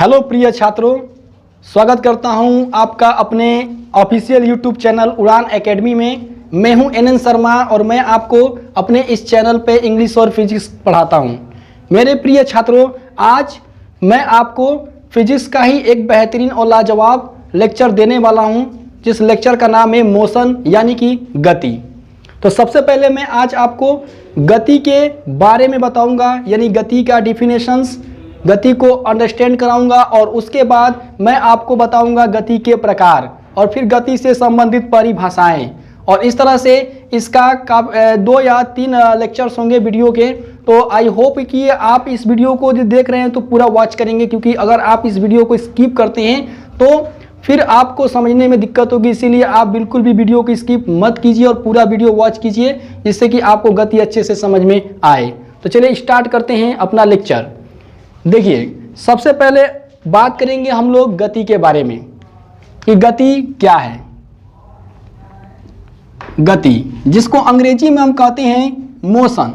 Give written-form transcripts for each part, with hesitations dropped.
Hello प्रिय छात्रों, स्वागत करता हूं आपका अपने ऑफिशियल यूट्यूब चैनल उड़ान एकेडमी में। मैं हूं NN शर्मा और मैं आपको अपने इस चैनल पे इंग्लिश और फिजिक्स पढ़ाता हूं। मेरे प्रिय छात्रों, आज मैं आपको फिजिक्स का ही एक बेहतरीन और लाजवाब लेक्चर देने वाला हूं, जिस लेक्चर का नाम है मोशन यानी कि गति। तो सबसे पहले मैं आज आपको गति के बारे में बताऊंगा, यानी गति का डिफिनेशंस, गति को अंडरस्टैंड कराऊंगा और उसके बाद मैं आपको बताऊंगा गति के प्रकार और फिर गति से संबंधित परिभाषाएं। और इस तरह से इसका 2 या 3 लेक्चर्स होंगे वीडियो के। तो आई होप कि आप इस वीडियो को जो देख रहे हैं तो पूरा वॉच करेंगे, क्योंकि अगर आप इस वीडियो को स्किप करते हैं तो फिर आपको समझने में दिक्कत होगी। इसीलिए आप बिल्कुल भी वीडियो को स्किप मत कीजिए और पूरा वीडियो वॉच कीजिए, जिससे कि आपको गति अच्छे से समझ में आए। तो चलिए स्टार्ट करते हैं अपना लेक्चर। देखिए, सबसे पहले बात करेंगे हम लोग गति के बारे में कि गति क्या है। गति, जिसको अंग्रेजी में हम कहते हैं मोशन।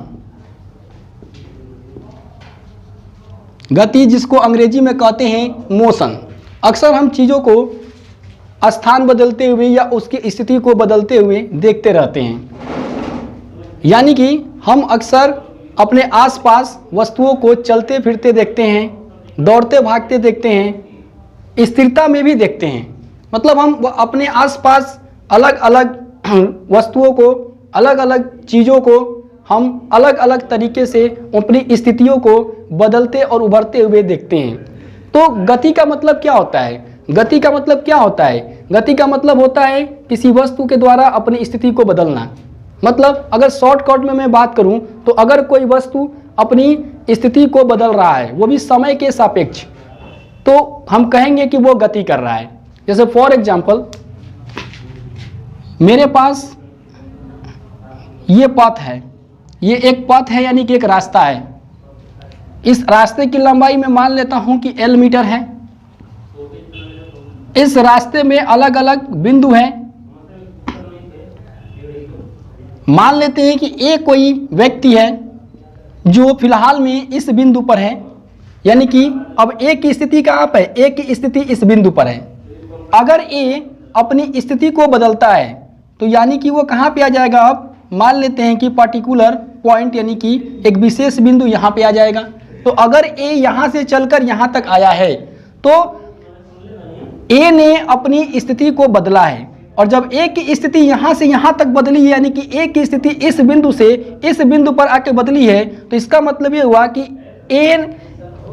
गति जिसको अंग्रेजी में कहते हैं मोशन। अक्सर हम चीज़ों को स्थान बदलते हुए या उसकी स्थिति को बदलते हुए देखते रहते हैं। यानी कि हम अक्सर अपने आसपास वस्तुओं को चलते फिरते देखते हैं, दौड़ते भागते देखते हैं, स्थिरता में भी देखते हैं। मतलब हम अपने आसपास अलग अलग वस्तुओं को, अलग अलग चीज़ों को हम अलग अलग तरीके से अपनी स्थितियों को बदलते और उभरते हुए देखते हैं। तो गति का मतलब क्या होता है? गति का मतलब क्या होता है? गति का मतलब होता है किसी वस्तु के द्वारा अपनी स्थिति को बदलना। मतलब अगर शॉर्टकट में मैं बात करूं तो अगर कोई वस्तु अपनी स्थिति को बदल रहा है, वो भी समय के सापेक्ष, तो हम कहेंगे कि वो गति कर रहा है। जैसे फॉर एग्जांपल, मेरे पास ये पथ है, ये एक पथ है यानी कि एक रास्ता है। इस रास्ते की लंबाई मैं मान लेता हूं कि L मीटर है। इस रास्ते में अलग अलग बिंदु हैं। मान लेते हैं कि एक कोई व्यक्ति है जो फिलहाल में इस बिंदु पर है, यानी कि अब ए की स्थिति कहाँ पर है? ए की स्थिति इस बिंदु पर है। अगर ए अपनी स्थिति को बदलता है तो यानी कि वो कहाँ पे आ जाएगा? अब मान लेते हैं कि पर्टिकुलर पॉइंट यानी कि एक विशेष बिंदु यहाँ पे आ जाएगा। तो अगर ए यहाँ से चलकर यहाँ तक आया है तो ए ने अपनी स्थिति को बदला है। और जब ए की स्थिति यहाँ से यहाँ तक बदली है, यानी कि ए की स्थिति इस बिंदु से इस बिंदु पर आके बदली है, तो इसका मतलब ये हुआ कि ए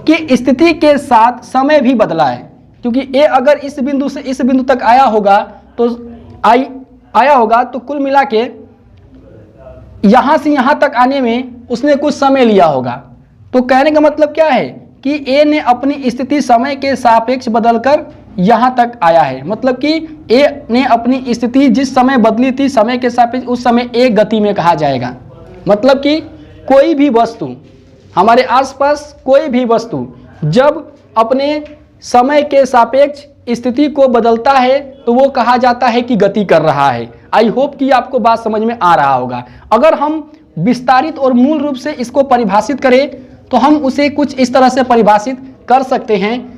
की स्थिति के साथ समय भी बदला है। क्योंकि ए अगर इस बिंदु से इस बिंदु तक आया होगा तो कुल मिला के यहाँ से यहाँ तक आने में उसने कुछ समय लिया होगा। तो कहने का मतलब क्या है कि ए ने अपनी स्थिति समय के सापेक्ष बदलकर यहाँ तक आया है। मतलब कि ए ने अपनी स्थिति जिस समय बदली थी समय के सापेक्ष, उस समय ए गति में कहा जाएगा। मतलब कि कोई भी वस्तु, हमारे आसपास कोई भी वस्तु जब अपने समय के सापेक्ष स्थिति को बदलता है तो वो कहा जाता है कि गति कर रहा है। आई होप कि आपको बात समझ में आ रहा होगा। अगर हम विस्तारित और मूल रूप से इसको परिभाषित करें तो हम उसे कुछ इस तरह से परिभाषित कर सकते हैं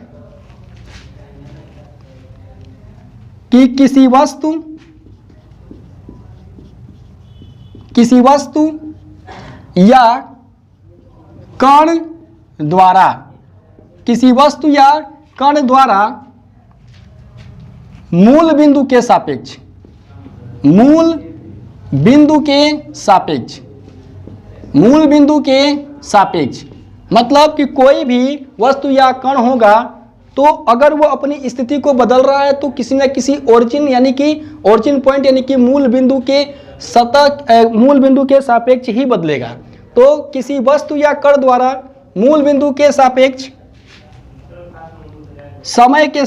कि किसी वस्तु या कण द्वारा, किसी वस्तु या कण द्वारा मूल बिंदु के सापेक्ष, मूल बिंदु के सापेक्ष, मतलब कि कोई भी वस्तु या कण होगा तो अगर वो अपनी स्थिति को बदल रहा है तो किसी न किसी ओरिजिन यानी कि ओरिजिन पॉइंट यानी कि मूल बिंदु के सापेक्ष ही बदलेगा। तो किसी वस्तु या कण द्वारा मूल बिंदु के सापेक्ष समय के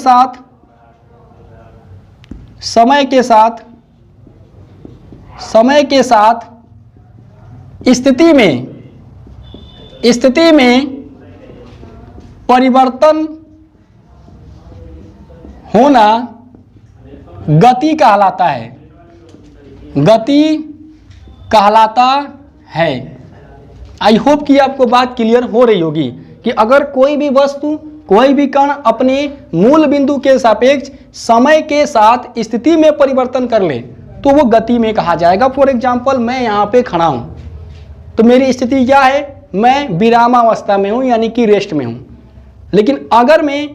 साथ स्थिति में परिवर्तन होना गति कहलाता है। गति कहलाता है। आई होप कि आपको बात क्लियर हो रही होगी कि अगर कोई भी वस्तु कोई भी कण अपने मूल बिंदु के सापेक्ष समय के साथ स्थिति में परिवर्तन कर ले तो वो गति में कहा जाएगा। फॉर एग्जाम्पल, मैं यहाँ पे खड़ा हूं तो मेरी स्थिति क्या है, मैं विरामावस्था में हूं यानी कि रेस्ट में हूं। लेकिन अगर मैं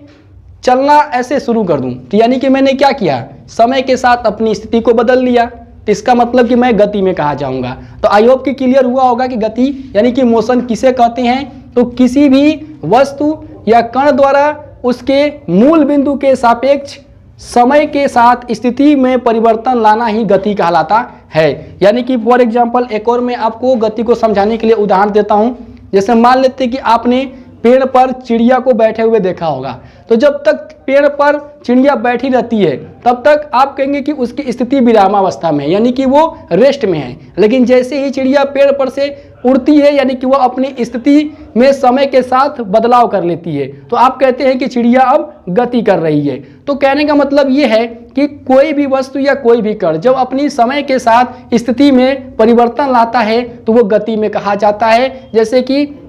चलना ऐसे शुरू कर दूं तो यानी कि मैंने क्या किया, समय के साथ अपनी स्थिति को बदल लिया, तो इसका मतलब कि मैं गति में कहा जाऊंगा। तो आई होप कि क्लियर हुआ होगा कि गति यानी कि मोशन किसे कहते हैं। तो किसी भी वस्तु या कण द्वारा उसके मूल बिंदु के सापेक्ष समय के साथ स्थिति में परिवर्तन लाना ही गति कहलाता है। यानी कि फॉर एग्जाम्पल, एक और मैं आपको गति को समझाने के लिए उदाहरण देता हूं। जैसे मान लेते कि आपने पेड़ पर चिड़िया को बैठे हुए देखा होगा, तो जब तक पेड़ पर चिड़िया बैठी रहती है तब तक आप कहेंगे कि उसकी स्थिति विरामावस्था में है, यानी कि वो रेस्ट में है। लेकिन जैसे ही चिड़िया पेड़ पर से उड़ती है यानी कि वो अपनी स्थिति में समय के साथ बदलाव कर लेती है, तो आप कहते हैं कि चिड़िया अब गति कर रही है। तो कहने का मतलब ये है कि कोई भी वस्तु या कोई भी कण जब अपनी समय के साथ स्थिति में परिवर्तन लाता है तो वो गति में कहा जाता है। जैसे कि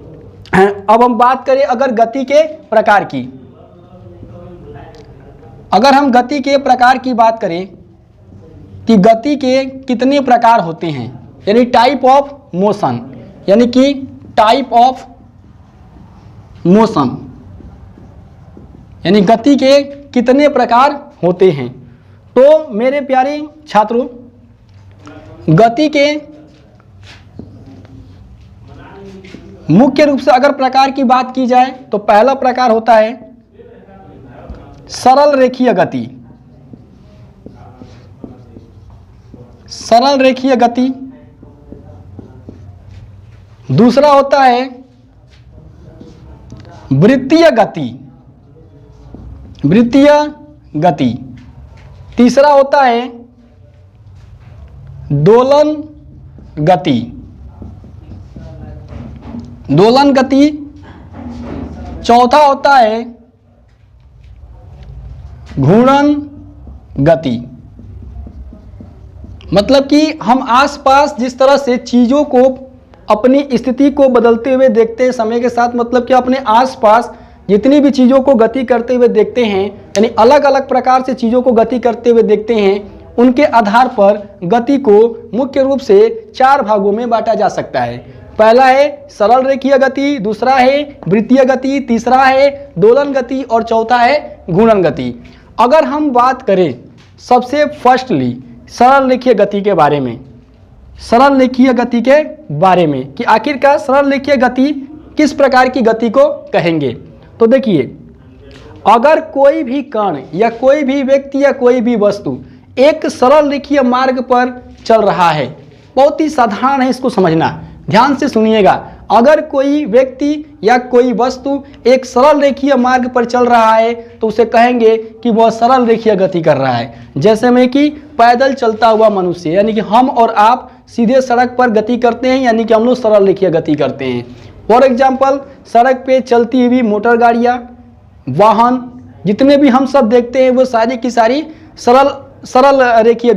अब हम बात करें अगर गति के प्रकार की, अगर हम गति के प्रकार की बात करें कि गति के कितने प्रकार होते हैं, यानी टाइप ऑफ मोशन, यानी कि टाइप ऑफ मोशन, यानी गति के कितने प्रकार होते हैं। तो मेरे प्यारे छात्रों, गति के मुख्य रूप से अगर प्रकार की बात की जाए तो पहला प्रकार होता है सरल रेखीय गति। सरल रेखीय गति। दूसरा होता है वृत्तीय गति। वृत्तीय गति। तीसरा होता है दोलन गति। दोलन गति। चौथा होता है घूर्णन गति। मतलब कि हम आसपास जिस तरह से चीज़ों को अपनी स्थिति को बदलते हुए देखते हैं समय के साथ, मतलब कि अपने आसपास जितनी भी चीज़ों को गति करते हुए देखते हैं, यानी अलग अलग प्रकार से चीज़ों को गति करते हुए देखते हैं, उनके आधार पर गति को मुख्य रूप से 4 भागों में बांटा जा सकता है। पहला है सरल रेखीय गति, दूसरा है वृत्तीय गति, तीसरा है दोलन गति और चौथा है घूर्णन गति। अगर हम बात करें सबसे फर्स्टली सरल रेखीय गति के बारे में, सरल रेखीय गति के बारे में कि आखिरकार सरल रेखीय गति किस प्रकार की गति को कहेंगे, तो देखिए, अगर कोई भी कण या कोई भी व्यक्ति या कोई भी वस्तु एक सरल रेखीय मार्ग पर चल रहा है, बहुत ही साधारण है इसको समझना, ध्यान से सुनिएगा। अगर कोई व्यक्ति या कोई वस्तु एक सरल रेखीय मार्ग पर चल रहा है तो उसे कहेंगे कि वह सरल रेखीय गति कर रहा है। जैसे में कि पैदल चलता हुआ मनुष्य, यानी कि हम और आप सीधे सड़क पर गति करते हैं, यानी कि हम लोग सरल रेखीय गति करते हैं। फॉर एग्जाम्पल, सड़क पे चलती हुई मोटर गाड़ियाँ, वाहन जितने भी हम सब देखते हैं वो सारी की सारी सरल रेखीय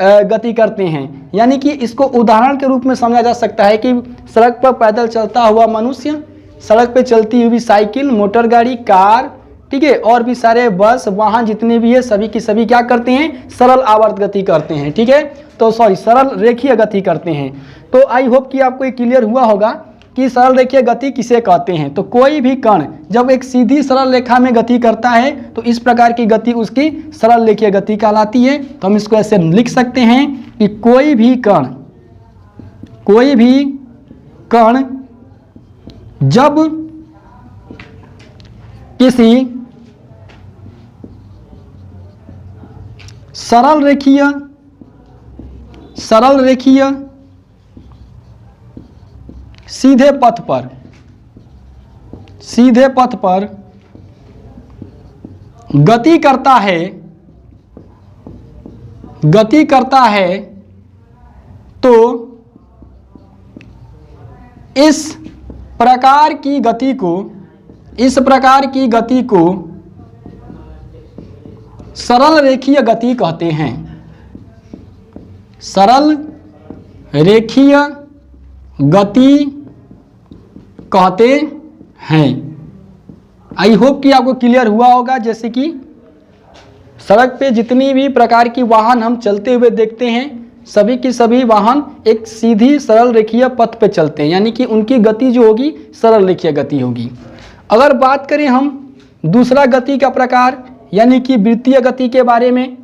गति करते हैं। यानी कि इसको उदाहरण के रूप में समझा जा सकता है कि सड़क पर पैदल चलता हुआ मनुष्य, सड़क पे चलती हुई साइकिल, मोटर गाड़ी, कार, ठीक है, और भी सारे बस, वाहन जितने भी है सभी की सभी क्या करते हैं, सरल आवर्त गति करते हैं। ठीक है, तो सरल रेखीय गति करते हैं। तो आई होप कि आपको ये क्लियर हुआ होगा कि सरल रेखीय गति किसे कहते हैं। तो कोई भी कण जब एक सीधी सरल रेखा में गति करता है तो इस प्रकार की गति उसकी सरल रेखीय गति कहलाती है। तो हम इसको ऐसे लिख सकते हैं कि कोई भी कण जब किसी सरल रेखीय सीधे पथ पर गति करता है तो इस प्रकार की गति को सरल रेखीय गति कहते हैं। सरल रेखीय गति कहते हैं। आई होप कि आपको क्लियर हुआ होगा। जैसे कि सड़क पे जितनी भी प्रकार की वाहन हम चलते हुए देखते हैं, सभी की सभी वाहन एक सीधी सरल रेखीय पथ पे चलते हैं, यानी कि उनकी गति जो होगी सरल रेखीय गति होगी। अगर बात करें हम दूसरा गति का प्रकार यानी कि वृत्तीय गति के बारे में,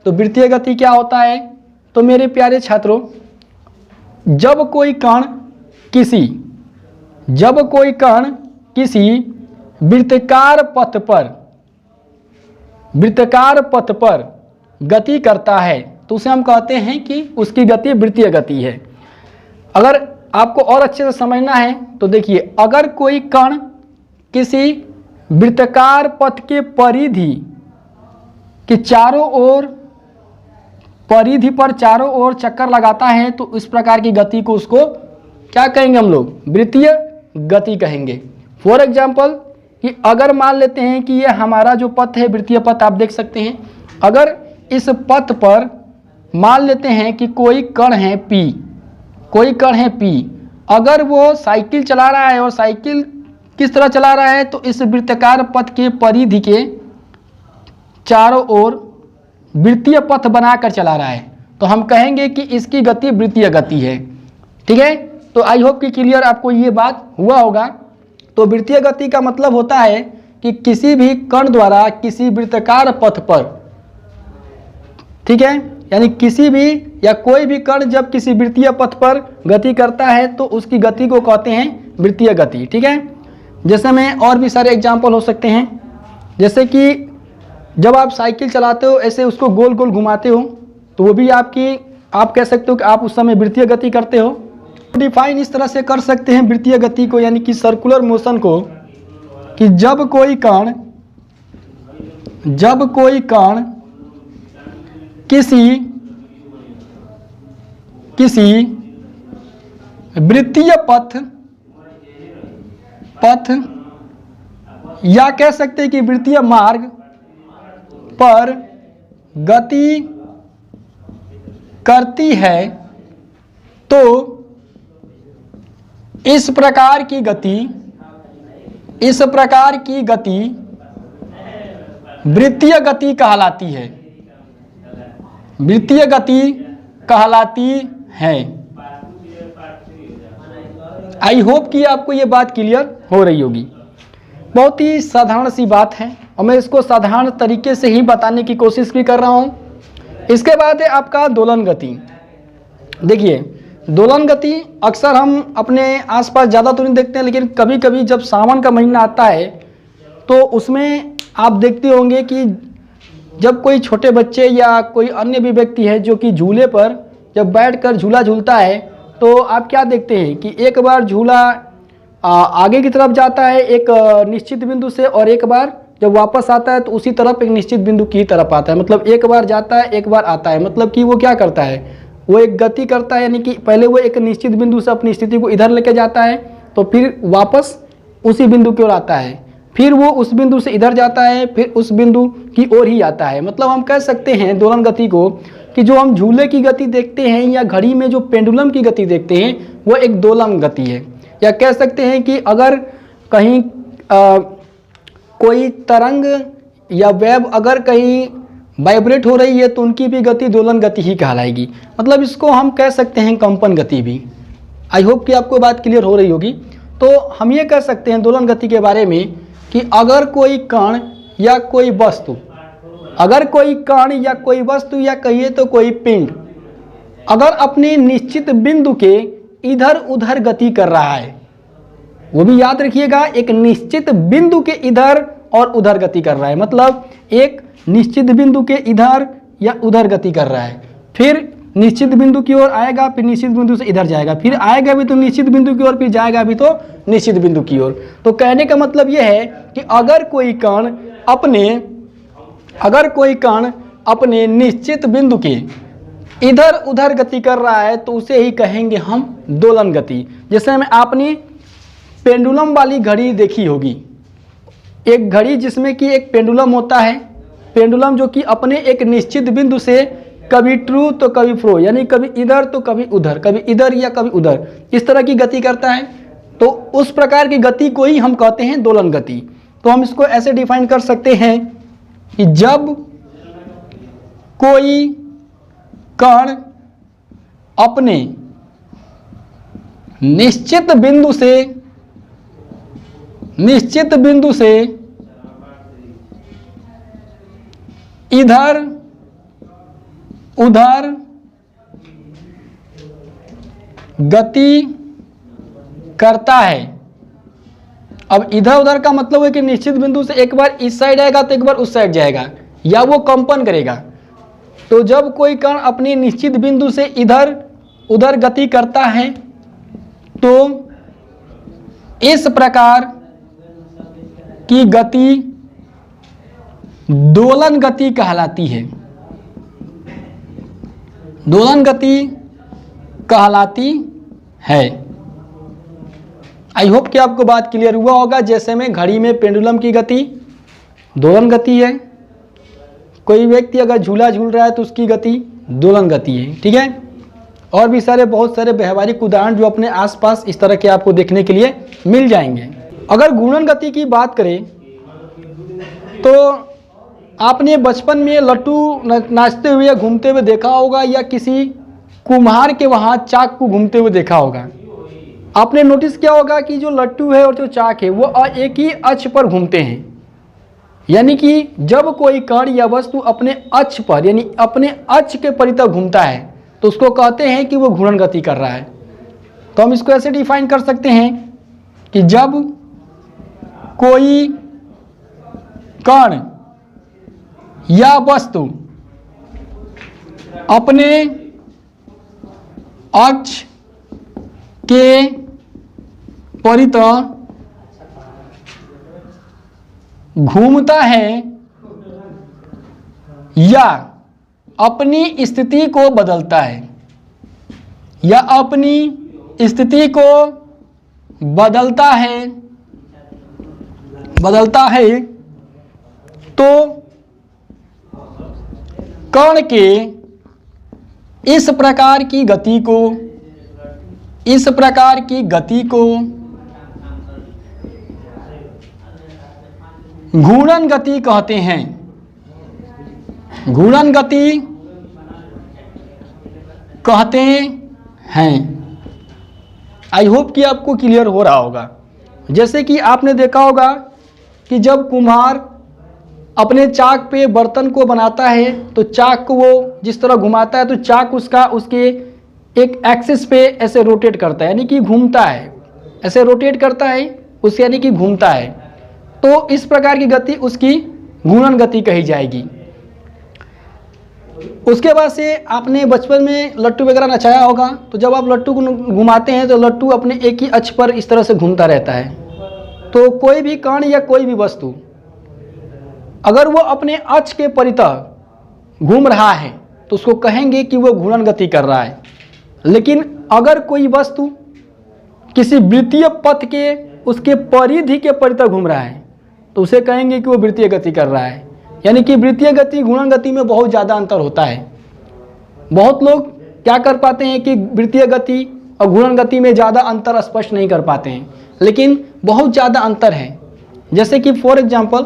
तो वृत्तीय गति क्या होता है? तो मेरे प्यारे छात्रों, जब कोई कण किसी वृत्ताकार पथ पर गति करता है तो उसे हम कहते हैं कि उसकी गति वृत्तीय गति है। अगर आपको और अच्छे से समझना है तो देखिए, अगर कोई कण किसी वृत्ताकार पथ के परिधि के परिधि पर चारों ओर चक्कर लगाता है तो इस प्रकार की गति को उसको क्या कहेंगे? हम लोग वृत्तीय गति कहेंगे। फॉर एग्जाम्पल कि अगर मान लेते हैं कि ये हमारा जो पथ है वृत्तीय पथ, आप देख सकते हैं, अगर इस पथ पर मान लेते हैं कि कोई कण है P, अगर वो साइकिल चला रहा है और साइकिल किस तरह चला रहा है? तो इस वृत्ताकार पथ के परिधि के चारों ओर वृत्तीय पथ बनाकर चला रहा है, तो हम कहेंगे कि इसकी गति वृत्तीय गति है। ठीक है, तो आई होप कि क्लियर आपको ये बात हुआ होगा। तो वृत्तीय गति का मतलब होता है कि किसी भी कण द्वारा किसी वृत्ताकार पथ पर, ठीक है, यानी किसी भी या कोई भी कण जब किसी वृत्तीय पथ पर गति करता है तो उसकी गति को कहते हैं वृत्तीय गति। ठीक है, जैसे में और भी सारे एग्जाम्पल हो सकते हैं, जैसे कि जब आप साइकिल चलाते हो ऐसे उसको गोल गोल घुमाते हो तो वो भी आप कह सकते हो कि आप उस समय वृत्तीय गति करते हो। डिफाइन इस तरह से कर सकते हैं वृत्तीय गति को, यानी कि सर्कुलर मोशन को, कि जब कोई कण किसी वृत्तीय पथ या कह सकते हैं कि वृत्तीय मार्ग पर गति करती है तो इस प्रकार की गति वृत्तीय गति कहलाती है। वृत्तीय गति कहलाती है। आई होप कि आपको ये बात क्लियर हो रही होगी। बहुत ही साधारण सी बात है और मैं इसको साधारण तरीके से ही बताने की कोशिश भी कर रहा हूँ। इसके बाद है आपका दोलन गति। देखिए, दोलन गति अक्सर हम अपने आसपास ज़्यादा तो नहीं देखते हैं, लेकिन कभी कभी जब सावन का महीना आता है तो उसमें आप देखते होंगे कि जब कोई छोटे बच्चे या कोई अन्य भी व्यक्ति है जो कि झूले पर जब बैठकर झूला झूलता है तो आप क्या देखते हैं कि एक बार झूला आगे की तरफ जाता है एक निश्चित बिंदु से, और एक बार जब वापस आता है तो उसी तरफ एक निश्चित बिंदु की तरफ आता है। मतलब एक बार जाता है एक बार आता है, मतलब कि वो क्या करता है, वो एक गति करता है, यानी कि पहले वो एक निश्चित बिंदु से अपनी स्थिति को इधर लेके जाता है तो फिर वापस उसी बिंदु की ओर आता है, फिर वो उस बिंदु से इधर जाता है, फिर उस बिंदु की ओर ही आता है। मतलब हम कह सकते हैं दोलन गति को कि जो हम झूले की गति देखते हैं या घड़ी में जो पेंडुलम की गति देखते हैं वो एक दोलन गति है। या कह सकते हैं कि अगर कहीं कोई तरंग या वेव अगर कहीं वाइब्रेट हो रही है तो उनकी भी गति दोलन गति ही कहलाएगी। मतलब इसको हम कह सकते हैं कंपन गति भी। आई होप कि आपको बात क्लियर हो रही होगी। तो हम ये कह सकते हैं दोलन गति के बारे में कि अगर कोई कण या कोई वस्तु, या कहिए तो कोई पिंड अगर अपने निश्चित बिंदु के इधर उधर गति कर रहा है, वो भी याद रखिएगा, एक निश्चित बिंदु के इधर और उधर गति कर रहा है, मतलब एक निश्चित बिंदु के इधर या उधर गति कर रहा है, फिर निश्चित बिंदु की ओर आएगा, फिर निश्चित बिंदु से इधर जाएगा, फिर आएगा भी तो निश्चित बिंदु की ओर, फिर जाएगा भी तो निश्चित बिंदु की ओर। तो कहने का मतलब यह है कि अगर कोई कण अपने निश्चित बिंदु के इधर उधर गति कर रहा है तो उसे ही कहेंगे हम दोलन गति। जैसे में आपने पेंडुलम वाली घड़ी देखी होगी, एक घड़ी जिसमें कि एक पेंडुलम होता है, पेंडुलम जो कि अपने एक निश्चित बिंदु से कभी ट्रू तो कभी फ्रो, यानी कभी इधर तो कभी उधर, कभी इधर या कभी उधर, इस तरह की गति करता है। तो उस प्रकार की गति को ही हम कहते हैं दोलन गति। तो हम इसको ऐसे डिफाइन कर सकते हैं कि जब कोई कण अपने निश्चित बिंदु से इधर उधर गति करता है। अब इधर उधर का मतलब है कि निश्चित बिंदु से एक बार इस साइड आएगा तो एक बार उस साइड जाएगा या वो कंपन करेगा। तो जब कोई कण अपनी निश्चित बिंदु से इधर उधर गति करता है तो इस प्रकार की गति दोलन गति कहलाती है। दोलन गति कहलाती है। आई होप कि आपको बात क्लियर हुआ होगा। जैसे में घड़ी में पेंडुलम की गति दोलन गति है, कोई व्यक्ति अगर झूला झूल रहा है तो उसकी गति दोलन गति है। ठीक है, और भी बहुत सारे व्यवहारिक उदाहरण जो अपने आसपास इस तरह के आपको देखने के लिए मिल जाएंगे। अगर घूर्णन गति की बात करें तो आपने बचपन में लट्टू नाचते हुए या घूमते हुए देखा होगा, या किसी कुम्हार के वहाँ चाक को घूमते हुए देखा होगा। आपने नोटिस किया होगा कि जो लट्टू है और जो चाक है वो एक ही अक्ष पर घूमते हैं। यानी कि जब कोई कण या वस्तु अपने अक्ष पर यानी अपने अक्ष के परितः घूमता है तो उसको कहते हैं कि वो घूर्णन गति कर रहा है। तो हम इसको ऐसे डिफाइन कर सकते हैं कि जब कोई कण या वस्तु अपने अक्ष के परितः घूमता है या अपनी स्थिति को बदलता है तो कण के इस प्रकार की गति को घूर्णन गति कहते हैं। घूर्णन गति कहते हैं। आई होप कि आपको क्लियर हो रहा होगा। जैसे कि आपने देखा होगा कि जब कुम्हार अपने चाक पे बर्तन को बनाता है तो चाक को वो जिस तरह घुमाता है तो चाक उसके एक एक्सिस पे ऐसे रोटेट करता है, यानी कि घूमता है, ऐसे रोटेट करता है उससे, यानी कि घूमता है। तो इस प्रकार की गति उसकी घूर्णन गति कही जाएगी। उसके बाद से आपने बचपन में लट्टू वगैरह नचाया होगा, तो जब आप लट्टू को घुमाते हैं तो लट्टू अपने एक ही अक्ष पर इस तरह से घूमता रहता है। तो कोई भी कण या कोई भी वस्तु अगर वो अपने अक्ष के परितः घूम रहा है तो उसको कहेंगे कि वो घूर्णन गति कर रहा है। लेकिन अगर कोई वस्तु किसी वृत्तीय पथ के उसके परिधि के परितः घूम रहा है तो उसे कहेंगे कि वो वृत्तीय गति कर रहा है। यानी कि वृत्तीय गति घूर्णन गति में बहुत ज़्यादा अंतर होता है। बहुत लोग क्या कर पाते हैं कि वृत्तीय गति और घूर्णन गति में ज़्यादा अंतर स्पष्ट नहीं कर पाते हैं, लेकिन बहुत ज़्यादा अंतर है। जैसे कि फॉर एग्जांपल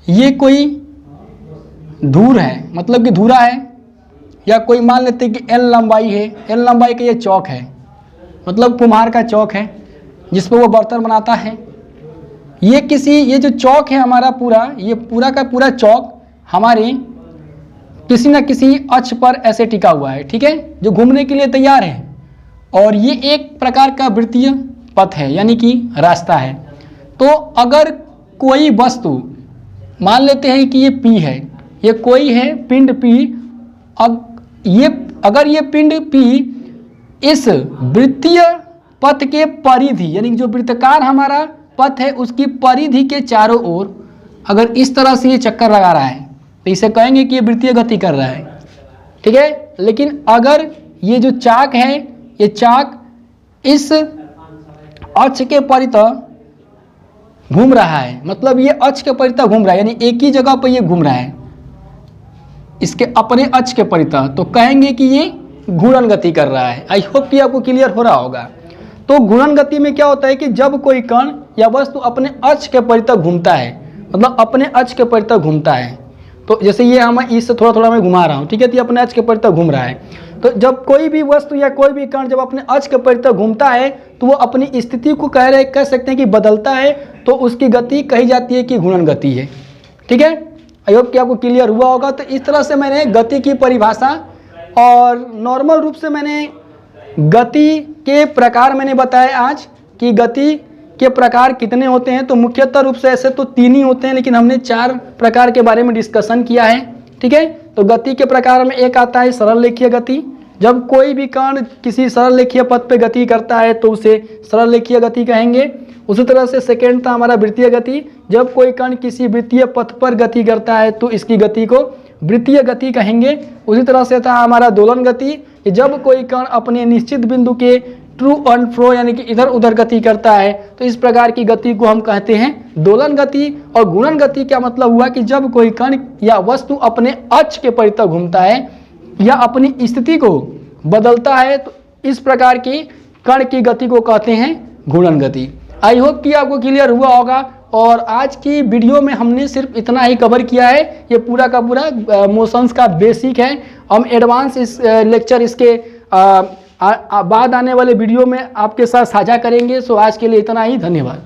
ये कोई धूर है, मतलब कि धूरा है, या कोई मान लेते हैं कि एल लंबाई है, एल लंबाई का ये चौक है, मतलब कुम्हार का चौक है जिस पर वो बर्तन बनाता है। ये जो चौक है हमारा ये पूरा का पूरा चौक हमारे किसी न किसी अक्ष पर ऐसे टिका हुआ है, ठीक है, जो घूमने के लिए तैयार है। और ये एक प्रकार का वृत्तीय पथ है, यानी कि रास्ता है। तो अगर कोई वस्तु मान लेते हैं कि ये P है, ये कोई है पिंड P, अगर ये पिंड P इस वृत्तीय पथ के परिधि यानी जो वृत्ताकार हमारा पथ है उसकी परिधि के चारों ओर अगर इस तरह से ये चक्कर लगा रहा है तो इसे कहेंगे कि ये वृत्तीय गति कर रहा है, ठीक है। लेकिन अगर ये जो चाक है, ये चाक इस अक्ष के परितः घूम रहा है, मतलब ये अक्ष के परितः घूम रहा है, यानी एक ही जगह पर ये घूम रहा है इसके अपने अक्ष के परितः, तो कहेंगे कि ये घूर्णन गति कर रहा है। आई होप कि आपको क्लियर हो रहा होगा। तो घूर्णन गति में क्या होता है कि जब कोई कण या वस्तु अपने अक्ष के परितः घूमता है, मतलब अपने अक्ष के परितः घूमता है, तो जैसे ये हम इससे थोड़ा थोड़ा मैं घुमा रहा हूँ, ठीक है, तो ये अपने अक्ष के परितः घूम रहा है। तो जब कोई भी वस्तु या कोई भी कण जब अपने अक्ष के परितः घूमता है तो वो अपनी स्थिति को कह सकते हैं कि बदलता है, तो उसकी गति कही जाती है कि घूर्णन गति है। ठीक है, आई होप कि आपको क्लियर हुआ होगा। तो इस तरह से मैंने गति की परिभाषा और नॉर्मल रूप से मैंने गति के प्रकार मैंने बताया आज कि गति के प्रकार कितने होते हैं। तो मुख्यतः रूप से ऐसे तो 3 ही होते हैं, लेकिन हमने 4 प्रकार के बारे में डिस्कशन किया है। ठीक है, तो गति के प्रकार में एक आता है सरल रेखीय गति। जब कोई भी कण किसी सरल रेखीय पथ पे गति करता है तो उसे सरल रेखीय गति कहेंगे। उसी तरह से सेकेंड था हमारा वृत्तीय गति। जब कोई कण किसी वृत्तीय पथ पर गति करता है तो इसकी गति को वृत्तीय गति कहेंगे। उसी तरह से था हमारा दोलन गति, कि जब कोई कण अपने निश्चित बिंदु के ट्रू एंड फ्रो यानी कि इधर उधर गति करता है तो इस प्रकार की गति को हम कहते हैं दोलन गति। और घूर्णन गति क्या मतलब हुआ कि जब कोई कण या वस्तु अपने अक्ष के परितः घूमता है या अपनी स्थिति को बदलता है तो इस प्रकार की कण की गति को कहते हैं घूर्णन गति। आई होप कि आपको क्लियर हुआ होगा। और आज की वीडियो में हमने सिर्फ इतना ही कवर किया है, ये पूरा का पूरा मोशंस का बेसिक है। हम एडवांस इस लेक्चर इसके बाद आने वाले वीडियो में आपके साथ साझा करेंगे। सो आज के लिए इतना ही, धन्यवाद।